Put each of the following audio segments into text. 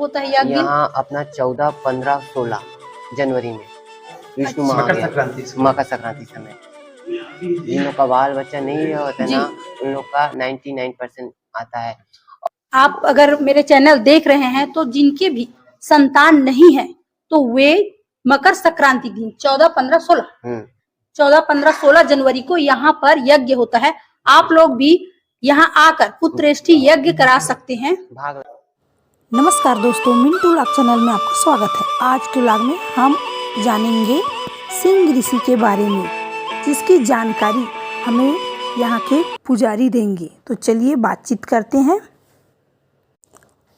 होता है यज्ञ? यहाँ अपना 14, 15, 16 जनवरी में विष्णु अच्छा। मकर संक्रांति समय जिन लोग का बाल बच्चा नहीं होता जी। ना, उन लोग का 99% आता है। आप अगर मेरे चैनल देख रहे हैं तो जिनके भी संतान नहीं है तो वे मकर संक्रांति दिन 14, 15, 16 14, 15, 16 जनवरी को यहाँ पर यज्ञ होता है। आप लोग भी यहाँ आकर पुत्रेष्ठी यज्ञ करा सकते हैं। भाग नमस्कार दोस्तों, मिंटू व्लॉग चैनल में आपका स्वागत है। आज के व्लॉग में हम जानेंगे सिंह ऋषि के बारे में, जिसकी जानकारी हमें यहाँ के पुजारी देंगे। तो चलिए बातचीत करते हैं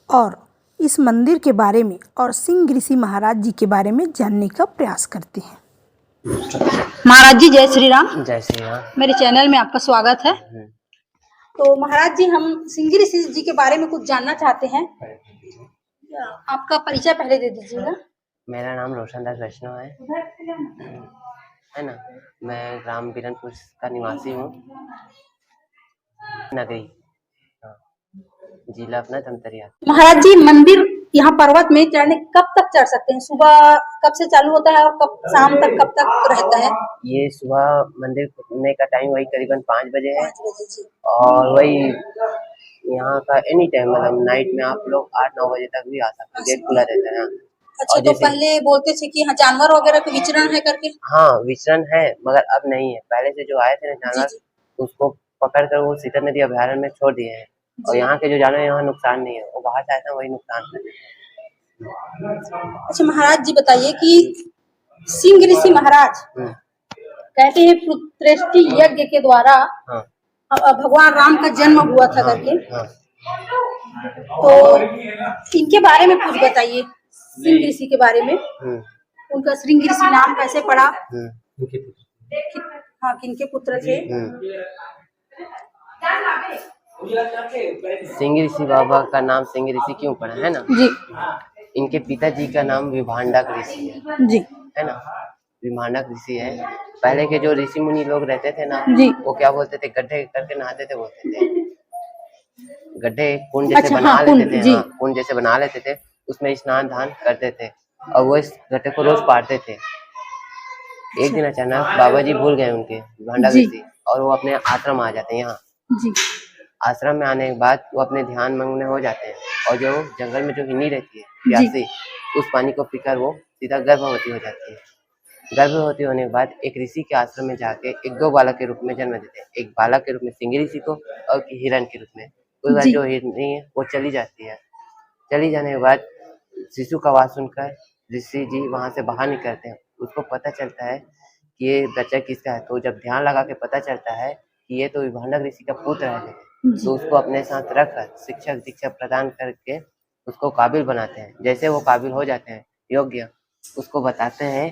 और इस मंदिर के बारे में और सिंह ऋषि महाराज जी के बारे में जानने का प्रयास करते हैं। महाराज जी जय श्री राम। जय श्री राम। मेरे चैनल में आपका स्वागत है। तो महाराज जी, हम सिंह ऋषि जी के बारे में कुछ जानना चाहते हैं। आपका परिचय पहले दे दीजिएगा। मेरा नाम रोशनदास वैष्णव है ना। मैं ग्राम बीरनपुर का निवासी हूँ, नगरी, जिला अपना धमतरिया। महाराज जी, मंदिर यहाँ पर्वत में चढ़ने कब तक चढ़ सकते हैं? सुबह कब से चालू होता है और कब शाम तक कब तक रहता है? ये सुबह मंदिर खुलने का टाइम वही करीबन 5 बजे है 5 बजे जी। और वही यहाँ का एनी टाइम, मतलब नाइट में आप लोग 8-9 बजे तक भी आ सकते हैं, गेट खुला रहता है। अच्छा, तो पहले बोलते थे कि हाँ जानवर वगैरह का विचरण है करके? हाँ, विचरण है, मगर अब नहीं है। पहले से जो आए थे ना जानवर, उसको पकड़ कर वो सीता नदी अभयारण्य में छोड़ दिए हैं और यहाँ के जो जानवर यहाँ नुकसान नहीं है, वो बाहर से आए थे वही नुकसान है। अच्छा महाराज जी, बताइए कि सिंह ऋषि महाराज कहते हैं पुत्रेष्ठी यज्ञ के द्वारा भगवान राम का जन्म हुआ था करके। तो इनके बारे में कुछ बताइए, सिंह ऋषि के बारे में। उनका सिंह ऋषि नाम कैसे पड़ा? हाँ, किनके पुत्र थे? सिंह ऋषि बाबा का नाम सिंह ऋषि क्यों पड़ा है ना जी। इनके पिताजी का नाम विभांडक ऋषि है जी, है ना। विभांडक ऋषि है। पहले के जो ऋषि मुनि लोग रहते थे ना जी, वो क्या बोलते थे, गड्ढे करके नहाते थे, बोलते थे गड्ढे कुंड जैसे बना लेते थे। हाँ, कुंड जैसे बना लेते थे, उसमें स्नान ध्यान करते थे और वो इस गड्ढे को रोज पाड़ते थे। एक दिन अचानक बाबा जी भूल गए उनके विभांडक ऋषि और वो अपने आश्रम आ जाते हैं यहाँ जी। आश्रम में आने के बाद वो अपने ध्यान मग्न हो जाते हैं और जो जंगल में जो हिन्नी रहती है प्यासी, उस पानी को पीकर वो सीधा गर्भवती हो जाती है। गर्भवती होने के बाद एक ऋषि के आश्रम में जाके एक 2 बालक के रूप में जन्म देते हैं। एक बालक के रूप में सिंह ऋषि को और हिरण के रूप में। उसके बाद जो हिरनी है वो चली जाती है। चली जाने के बाद शिशु का आवाज सुनकर ऋषि जी वहां से बाहर निकलते हैं। उसको पता चलता है कि ये बच्चा किसका है। तो जब ध्यान लगा के पता चलता है कि ये तो विभांडक ऋषि का पुत्र है, तो उसको अपने साथ रखकर शिक्षक दीक्षा प्रदान करके उसको काबिल बनाते हैं। जैसे वो काबिल हो जाते हैं योग्य, उसको बताते हैं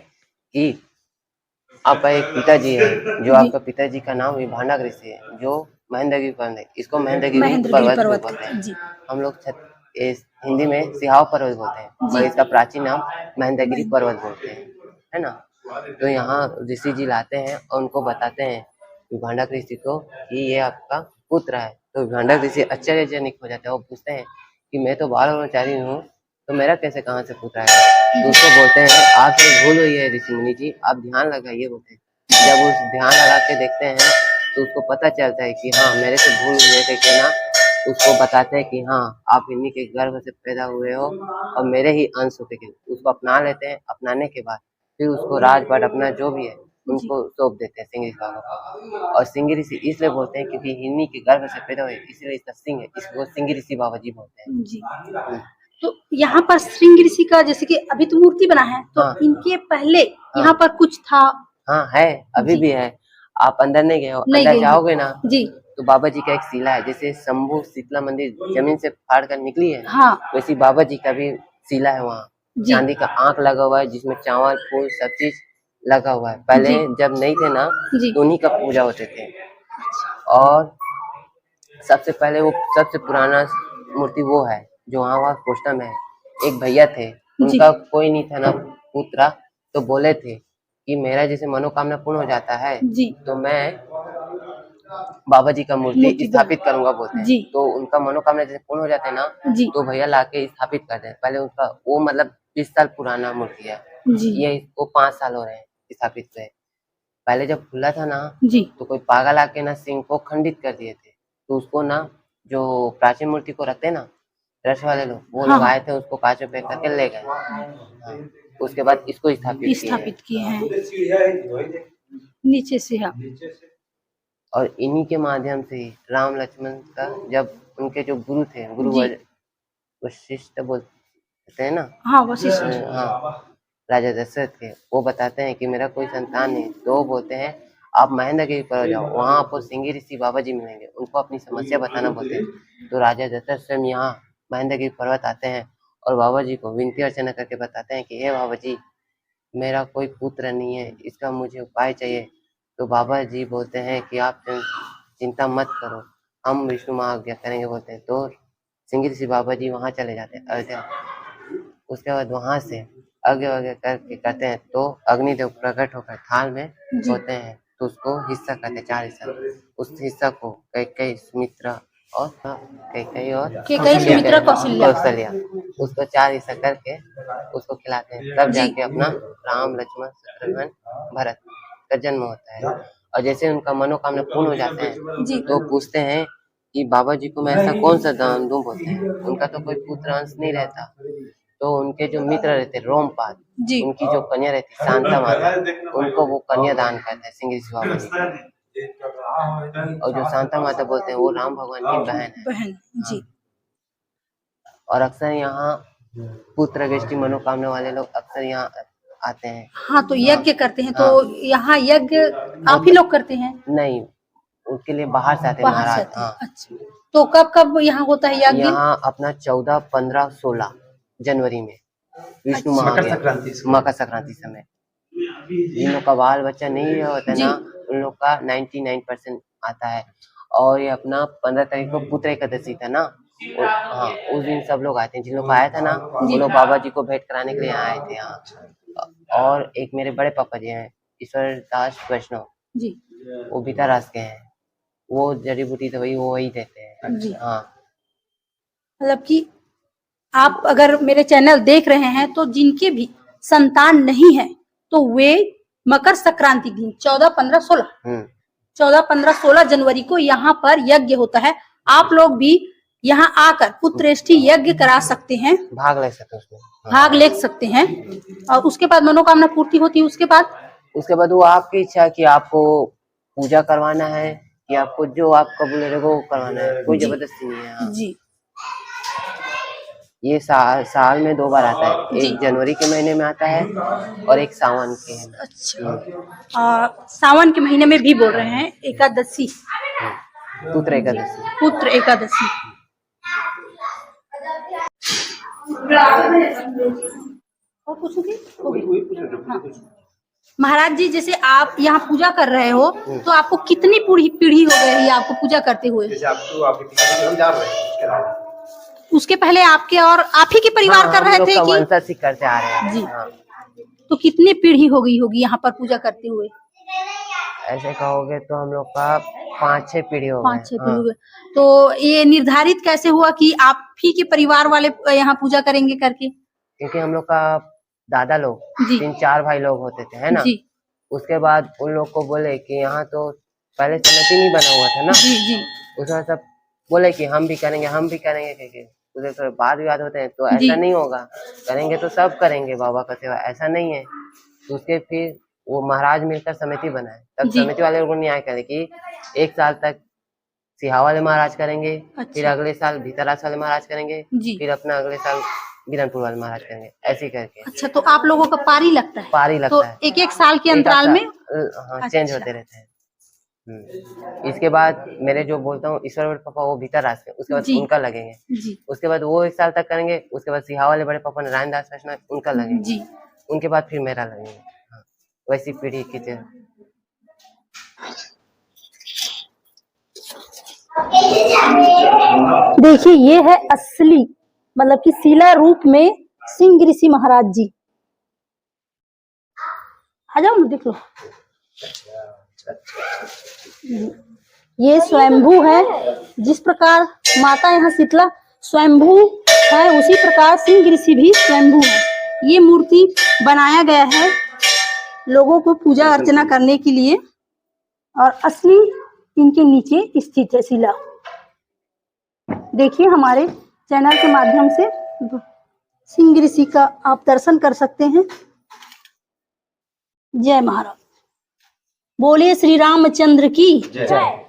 कि आपका एक पिताजी है, जो आपका पिताजी का नाम विभांडक ऋषि है, जो महेंद्रगिरी पर्वत है। इसको महेंद्रगिरी पर्वत बोलते हैं। हम लोग हिंदी में सिहाव पर्वत बोलते हैं और इसका प्राचीन नाम महेंद्रगिरी पर्वत बोलते हैं, है ना। तो यहाँ ऋषि जी लाते हैं और उनको बताते हैं विभांडक ऋषि को कि ये आपका पुत्र है। तो विभांडक ऋषि आश्चर्यजनक हो जाते हैं। वो पूछते हैं कि मैं तो बाल ब्रह्मचारी हूँ, तो मेरा कैसे कहाँ से पुत्र आएगा। तो उसको बोलते हैं आपसे भूल हुई है ऋषि मुनि जी, आप ध्यान लगाइए बोलते हैं। जब उस ध्यान लगा के देखते हैं तो उसको पता चलता है कि हाँ मेरे से भूल हुई है कि ना। उसको बताते हैं कि हाँ आप इन्हीं के गर्भ से पैदा हुए हो और मेरे ही अंश होते हैं। उसको अपना लेते हैं। अपनाने के बाद फिर उसको राजपाट अपना जो भी है उनको सौंप देते हैं सिंह ऋषि बाबा को। और सिंह ऋषि इसलिए बोलते हैं क्योंकि हिरनी के गर्भ से पैदा हुए, इसलिए इसका सिंह है, इसको सिंह ऋषि बाबा जी बोलते हैं जी। तो यहाँ पर सिंह ऋषि का जैसे कि अभी तो मूर्ति बना है, तो इनके पहले यहाँ पर कुछ था? हाँ है, अभी भी है। आप अंदर नहीं गए हो, अंदर जाओगे ना जी, तो बाबा जी का एक शिला है। जैसे शंभू शीतला मंदिर जमीन से फाड़ कर निकली है, हाँ, वैसी बाबा जी का भी शिला है वहाँ। चांदी का आंख लगा हुआ है जिसमें चावल फूल सब चीज लगा हुआ है। पहले जब नहीं थे ना तो उन्हीं का पूजा होते थे। और सबसे पहले वो सबसे पुराना मूर्ति वो है जो वहाँ कोष्ठा में है। एक भैया थे, उनका कोई नहीं था ना पुत्र, तो बोले थे कि मेरा जैसे मनोकामना पूर्ण हो जाता है तो मैं बाबा जी का मूर्ति मूर्ति स्थापित करूंगा बोलते हैं। जी। तो उनका मनोकामना जैसे पूर्ण हो जाते हैं ना, जी। तो भैया लाके स्थापित करते हैं। पहले उनका वो मतलब 20 साल पुराना मूर्ति है। जी। ये इसको 5 साल हो रहे हैं स्थापित हुए। पहले जब खुला था ना, जी। तो कोई पागल आके ना सिंह को खंडित कर दिए थे। तो उसको ना जो प्राचीन मूर्ति को रखते हैं ना रश वाले लोग, वो लोग आए थे, उसको कांच में पैक करके ले गए। हाँ। उसके बाद इसको स्थापित किए हैं नीचे से। हाँ। और इन्हीं के माध्यम से राम लक्ष्मण का जब उनके जो गुरु थे, गुरु जी। वशिष्ठ बोलते हैं ना। हाँ, वशिष्ठ। हाँ, राजा दशरथ के, वो बताते हैं कि मेरा कोई संतान नहीं, तो वो बोलते हैं आप महेंद्रगिरी पर जाओ, वहाँ आपको सिंगी ऋषि बाबा जी मिलेंगे, उनको अपनी समस्या बताना बोलते हैं। तो राजा दशरथ स्वयं यहाँ महेंद्रगिरी पर्वत आते हैं और बाबा जी को विनती अर्चना करके बताते हैं कि हे बाबा जी, मेरा कोई पुत्र नहीं है, इसका मुझे उपाय चाहिए। तो बाबा जी बोलते हैं कि आप चिंता मत करो, हम विष्णु महाज्ञा करेंगे बोलते हैं। तो सिंगी ऋषि बाबा जी वहाँ चले जाते हैं अयोध्या। उसके बाद वहां से आगे आगे करके करते हैं, तो अग्निदेव प्रकट होकर थाल में होते हैं, तो उसको हिस्सा करते हैं 4 हिस्सा। उस हिस्सा को कैकेयी, सुमित्रा और सुमित्रा कौशल्या उसको 4 हिस्सा करके उसको खिलाते हैं। तब जाके अपना राम लक्ष्मण शत्रुघ्न भरत का जन्म होता है। और जैसे उनका मनोकामना पूर्ण हो जाते हैं, तो पूछते हैं कि बाबा जी को मैं ऐसा कौन सा दान दूं बोलते हैं। उनका तो कोई पुत्र अंश नहीं रहता, तो उनके जो मित्र रहते रोमपाद, उनकी जो कन्या रहती शांता माता, उनको वो कन्या दान करते हैं सिंह ऋषि बाबा जी। और जो शांता माता बोलते हैं वो राम भगवान की बहन है। जी। और अक्सर यहाँ पुत्र गेष्टि मनोकामना वाले लोग अक्सर यहाँ आते हैं। हाँ, तो यज्ञ करते हैं। तो यहाँ यज्ञ आप ही लोग करते हैं? नहीं, उसके लिए बाहर से आते हैं महाराज। हाँ। अच्छा, तो कब कब यहाँ होता है यज्ञ? यहाँ अपना 14, 15, 16 जनवरी में विष्णु महाज्ञा, मकर संक्रांति समय। जिन लोग का बाल बच्चा नहीं होता ना, उन लोग का 99% आता है। और ये अपना 15 तारीख को पुत्र एकादशी था ना, हाँ, उस दिन सब लोग आते हैं। जिन लोग आया था ना, वो लोग बाबा जी को भेंट कराने के लिए आए थे यहाँ। और एक मेरे बड़े पापा जी हैं, ईश्वर दास वैष्णव जी, वो बीतारास के हैं। वो जड़ी बूटी दवाई वो वही देते हैं जी। हाँ, मतलब कि आप अगर मेरे चैनल देख रहे हैं, तो जिनके भी संतान नहीं है, तो वे मकर संक्रांति दिन 14, 15, 16 जनवरी को यहाँ पर यज्ञ होता है। आप लोग भी यहाँ आकर पुत्रेष्ठी यज्ञ करा सकते हैं, भाग ले सकते हैं उसमें, भाग ले सकते हैं। और उसके बाद मनोकामना पूर्ति होती है। उसके बाद वो आपकी इच्छा कि आपको पूजा करवाना है कि आपको जो आप कबूल रहेगा वो करवाना है, कोई जबरदस्ती नहीं है। हाँ। जी। ये साल में 2 बार आता है, एक जनवरी के महीने में आता है और एक सावन के। अच्छा, सावन के महीने में भी बोल रहे हैं एकादशी, पुत्र एकादशी। और पूछोगे? महाराज जी, जैसे आप यहाँ पूजा कर रहे हो, तो आपको कितनी पीढ़ी हो गई है आपको पूजा करते हुए? उसके पहले आपके और आप ही के परिवार कर रहे थे कि वंशज करते आ रहे हैं? जी। तो कितनी पीढ़ी हो गई होगी यहाँ पर पूजा करते हुए? ऐसे कहोगे तो हम लोग का 5-6 पीढ़ी हो गए। 5-6 पीढ़ी हो गए। तो ये निर्धारित कैसे हुआ कि आप ही के परिवार वाले यहाँ पूजा करेंगे करके? क्योंकि हम लोग का दादा लोग 3-4 भाई लोग होते थे, है ना जी। उसके बाद उन लोग को बोले कि यहाँ तो पहले समिति नहीं बना हुआ था ना जी। उसमें सब बोले कि हम भी करेंगे क्योंकि उधर बाद विवाद होते हैं, तो ऐसा नहीं होगा, करेंगे तो सब करेंगे बाबा का सेवा, ऐसा नहीं है। तो उसके फिर वो महाराज मिलकर समिति बनाए, तब समिति वाले लोगों ने न्याय करे कि 1 साल तक सिहा वाले महाराज करेंगे। अच्छा। फिर अगले साल भीतरास वाले महाराज करेंगे, फिर अपना अगले साल बिरनपुर वाले महाराज करेंगे, ऐसे करके। अच्छा, तो आप लोगों का पारी लगता है? पारी लगता है, तो 1-1 साल के अंतराल में हाँ चेंज होते रहते हैं। इसके बाद मेरे जो बोलता हूँ ईश्वर बड़े पापा, वो भीतरास के, उसके बाद उनका लगेंगे। उसके बाद वो 1 साल तक करेंगे, उसके बाद सिहा वाले बड़े पापा नारायण दास वैष्णव, उनका लगेंगे। उनके बाद फिर मेरा लगेंगे। हाँ, वैसी पीढ़ी की तरह। देखिए, ये है असली, मतलब कि शिला रूप में सिंह ऋषि महाराज जी। आ जाओ ना, देख लो। ये स्वयंभू है। जिस प्रकार माता यहाँ शीतला स्वयंभू है, उसी प्रकार सिंह ऋषि भी स्वयंभू है। ये मूर्ति बनाया गया है लोगों को पूजा अर्चना करने के लिए, और असली इनके नीचे स्थित है शिला। देखिए, हमारे चैनल के माध्यम से सिंह ऋषि का आप दर्शन कर सकते हैं। जय महाराज, बोलिए श्री रामचंद्र की जय,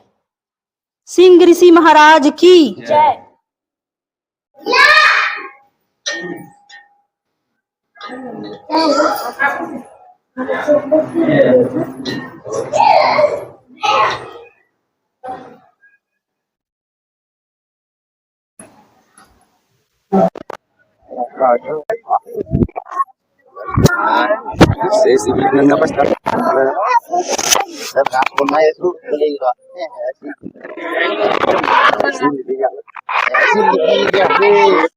सिंह ऋषि महाराज की जय। ऐसी